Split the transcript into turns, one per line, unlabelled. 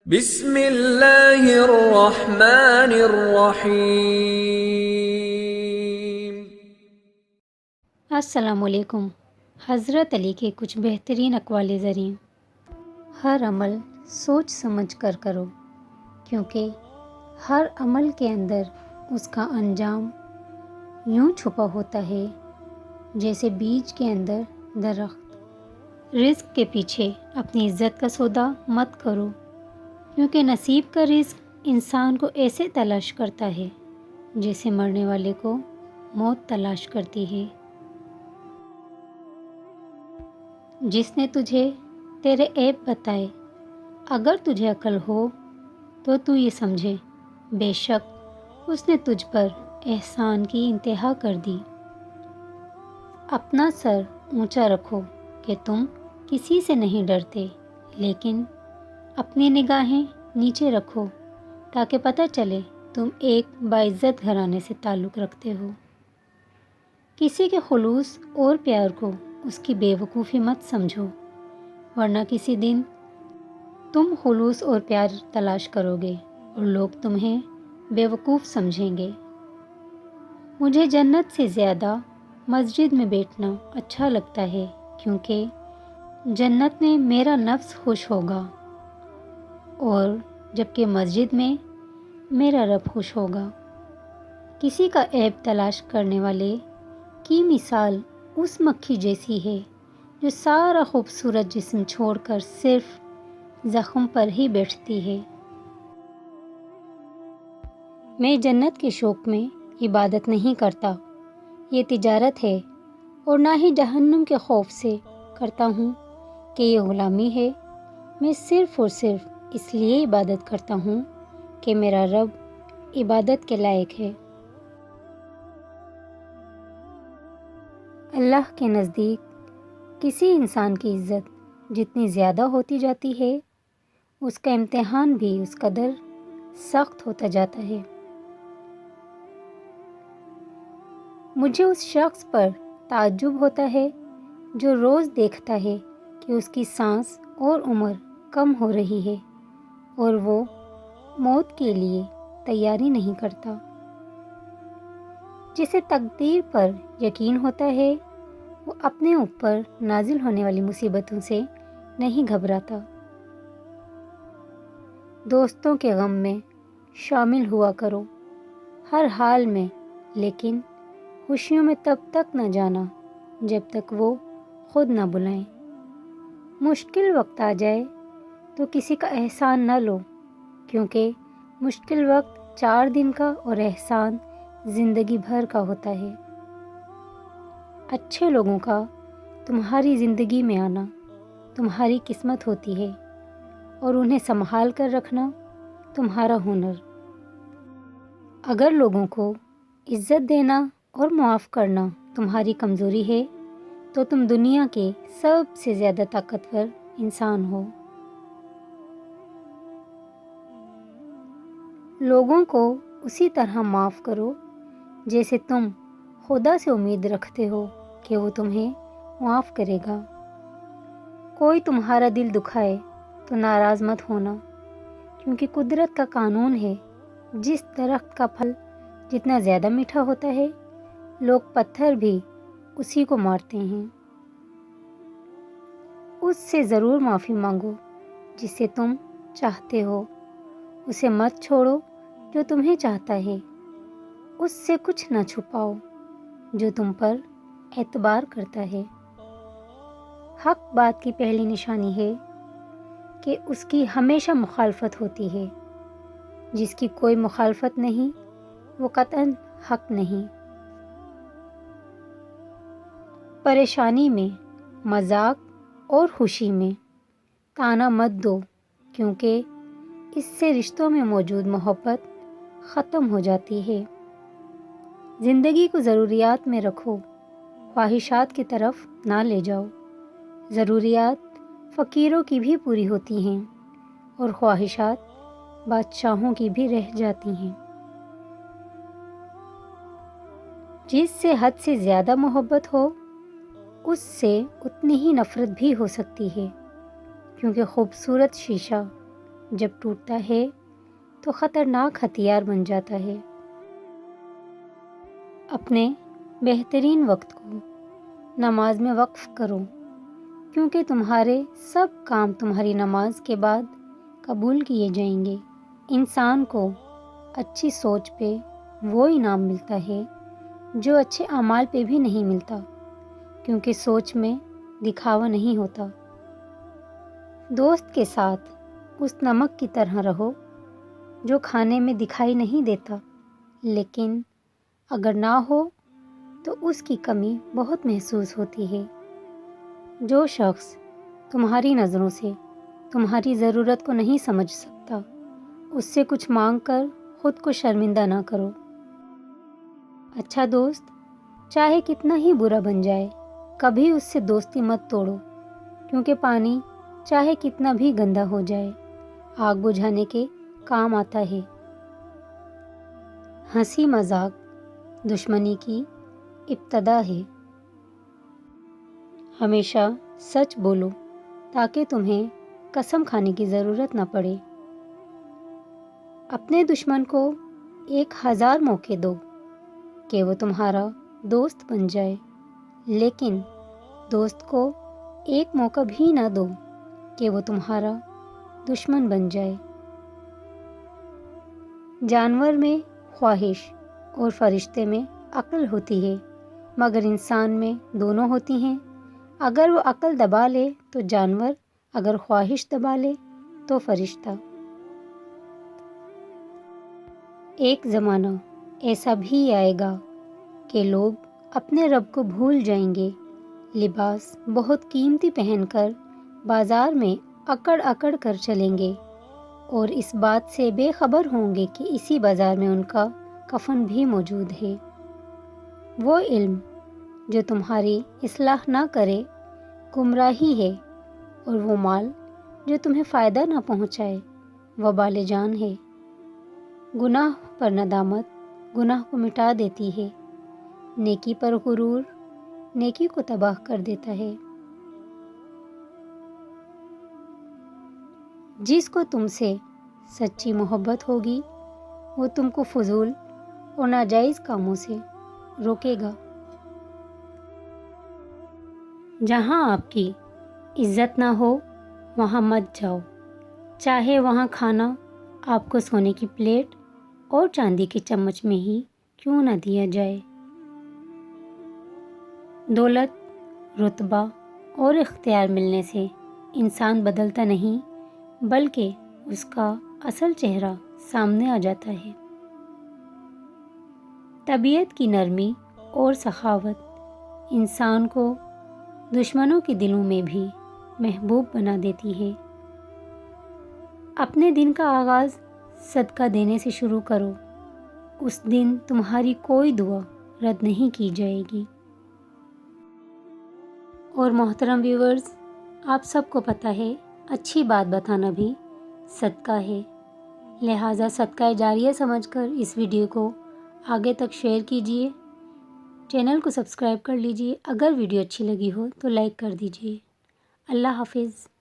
بسم اللہ الرحمن الرحیم۔
السلام علیکم۔ حضرت علی کے کچھ بہترین اقوال زریں۔ ہر عمل سوچ سمجھ کر کرو، کیونکہ ہر عمل کے اندر اس کا انجام یوں چھپا ہوتا ہے جیسے بیج کے اندر درخت۔ رزق کے پیچھے اپنی عزت کا سودا مت کرو، کیونکہ نصیب کا رزق انسان کو ایسے تلاش کرتا ہے جیسے مرنے والے کو موت تلاش کرتی ہے۔ جس نے تجھے تیرے عیب بتائے، اگر تجھے عقل ہو تو یہ سمجھے، بے شک اس نے تجھ پر احسان کی انتہا کر دی۔ اپنا سر اونچا رکھو کہ تم کسی سے نہیں ڈرتے، لیکن اپنی نگاہیں نیچے رکھو تاکہ پتہ چلے تم ایک باعزت گھرانے سے تعلق رکھتے ہو۔ کسی کے خلوص اور پیار کو اس کی بے وقوفی مت سمجھو، ورنہ کسی دن تم خلوص اور پیار تلاش کرو گے اور لوگ تمہیں بے وقوف سمجھیں گے۔ مجھے جنت سے زیادہ مسجد میں بیٹھنا اچھا لگتا ہے، کیونکہ جنت میں میرا نفس خوش ہوگا، اور جبکہ مسجد میں میرا رب خوش ہوگا۔ کسی کا عیب تلاش کرنے والے کی مثال اس مکھی جیسی ہے جو سارا خوبصورت جسم چھوڑ کر صرف زخم پر ہی بیٹھتی ہے۔ میں جنت کے شوق میں عبادت نہیں کرتا، یہ تجارت ہے، اور نہ ہی جہنم کے خوف سے کرتا ہوں کہ یہ غلامی ہے۔ میں صرف اور صرف اس لیے عبادت کرتا ہوں کہ میرا رب عبادت کے لائق ہے۔ اللہ کے نزدیک کسی انسان کی عزت جتنی زیادہ ہوتی جاتی ہے، اس کا امتحان بھی اس قدر سخت ہوتا جاتا ہے۔ مجھے اس شخص پر تعجب ہوتا ہے جو روز دیکھتا ہے کہ اس کی سانس اور عمر کم ہو رہی ہے اور وہ موت کے لیے تیاری نہیں کرتا۔ جسے تقدیر پر یقین ہوتا ہے، وہ اپنے اوپر نازل ہونے والی مصیبتوں سے نہیں گھبراتا۔ دوستوں کے غم میں شامل ہوا کرو ہر حال میں، لیکن خوشیوں میں تب تک نہ جانا جب تک وہ خود نہ بلائیں۔ مشکل وقت آ جائے تو کسی کا احسان نہ لو، کیونکہ مشکل وقت 4 دن کا اور احسان زندگی بھر کا ہوتا ہے۔ اچھے لوگوں کا تمہاری زندگی میں آنا تمہاری قسمت ہوتی ہے، اور انہیں سنبھال کر رکھنا تمہارا ہنر۔ اگر لوگوں کو عزت دینا اور معاف کرنا تمہاری کمزوری ہے تو تم دنیا کے سب سے زیادہ طاقتور انسان ہو۔ لوگوں کو اسی طرح معاف کرو جیسے تم خدا سے امید رکھتے ہو کہ وہ تمہیں معاف کرے گا۔ کوئی تمہارا دل دکھائے تو ناراض مت ہونا، کیونکہ قدرت کا قانون ہے، جس درخت کا پھل جتنا زیادہ میٹھا ہوتا ہے، لوگ پتھر بھی اسی کو مارتے ہیں۔ اس سے ضرور معافی مانگو جسے تم چاہتے ہو، اسے مت چھوڑو جو تمہیں چاہتا ہے، اس سے کچھ نہ چھپاؤ جو تم پر اعتبار کرتا ہے۔ حق بات کی پہلی نشانی ہے کہ اس کی ہمیشہ مخالفت ہوتی ہے، جس کی کوئی مخالفت نہیں وہ قطعاً حق نہیں۔ پریشانی میں، مذاق اور خوشی میں طعنہ مت دو، کیونکہ اس سے رشتوں میں موجود محبت ختم ہو جاتی ہے۔ زندگی کو ضروریات میں رکھو، خواہشات کی طرف نہ لے جاؤ۔ ضروریات فقیروں کی بھی پوری ہوتی ہیں، اور خواہشات بادشاہوں کی بھی رہ جاتی ہیں۔ جس سے حد سے زیادہ محبت ہو، اس سے اتنی ہی نفرت بھی ہو سکتی ہے، کیونکہ خوبصورت شیشہ جب ٹوٹتا ہے تو خطرناک ہتھیار بن جاتا ہے۔ اپنے بہترین وقت کو نماز میں وقف کرو، کیونکہ تمہارے سب کام تمہاری نماز کے بعد قبول کیے جائیں گے۔ انسان کو اچھی سوچ پہ وہ انعام ملتا ہے جو اچھے اعمال پہ بھی نہیں ملتا، کیونکہ سوچ میں دکھاوا نہیں ہوتا۔ دوست کے ساتھ اس نمک کی طرح رہو جو کھانے میں دکھائی نہیں دیتا، لیکن اگر نہ ہو تو اس کی کمی بہت محسوس ہوتی ہے۔ جو شخص تمہاری نظروں سے تمہاری ضرورت کو نہیں سمجھ سکتا، اس سے کچھ مانگ کر خود کو شرمندہ نہ کرو۔ اچھا دوست چاہے کتنا ہی برا بن جائے، کبھی اس سے دوستی مت توڑو، کیونکہ پانی چاہے کتنا بھی گندا ہو جائے آگ بجھانے کے کام آتا ہے۔ ہنسی مذاق دشمنی کی ابتدا ہے۔ ہمیشہ سچ بولو تاکہ تمہیں قسم کھانے کی ضرورت نہ پڑے۔ اپنے دشمن کو 1000 موقع دو کہ وہ تمہارا دوست بن جائے، لیکن دوست کو ایک موقع بھی نہ دو کہ وہ تمہارا دشمن بن جائے۔ جانور میں خواہش اور فرشتے میں عقل ہوتی ہے، مگر انسان میں دونوں ہوتی ہیں۔ اگر وہ عقل دبا لے تو جانور، اگر خواہش دبا لے تو فرشتہ۔ ایک زمانہ ایسا بھی آئے گا کہ لوگ اپنے رب کو بھول جائیں گے، لباس بہت قیمتی پہن کر بازار میں اکڑ اکڑ کر چلیں گے، اور اس بات سے بے خبر ہوں گے کہ اسی بازار میں ان کا کفن بھی موجود ہے۔ وہ علم جو تمہاری اصلاح نہ کرے گمراہی ہے، اور وہ مال جو تمہیں فائدہ نہ پہنچائے وبال جان ہے۔ گناہ پر ندامت گناہ کو مٹا دیتی ہے، نیکی پر غرور نیکی کو تباہ کر دیتا ہے۔ جس کو تم سے سچی محبت ہوگی وہ تم کو فضول اور ناجائز کاموں سے روکے گا۔ جہاں آپ کی عزت نہ ہو وہاں مت جاؤ، چاہے وہاں کھانا آپ کو سونے کی پلیٹ اور چاندی کے چمچ میں ہی کیوں نہ دیا جائے۔ دولت، رتبہ اور اختیار ملنے سے انسان بدلتا نہیں، بلکہ اس کا اصل چہرہ سامنے آ جاتا ہے۔ طبیعت کی نرمی اور سخاوت انسان کو دشمنوں کے دلوں میں بھی محبوب بنا دیتی ہے۔ اپنے دن کا آغاز صدقہ دینے سے شروع کرو، اس دن تمہاری کوئی دعا رد نہیں کی جائے گی۔ اور محترم ویورز، آپ سب کو پتہ ہے اچھی بات بتانا بھی صدقہ ہے، لہٰذا صدقہ جاریہ سمجھ کر اس ویڈیو کو آگے تک شیئر کیجیے، چینل کو سبسکرائب کر لیجیے، اگر ویڈیو اچھی لگی ہو تو لائک کر دیجیے۔ اللہ حافظ۔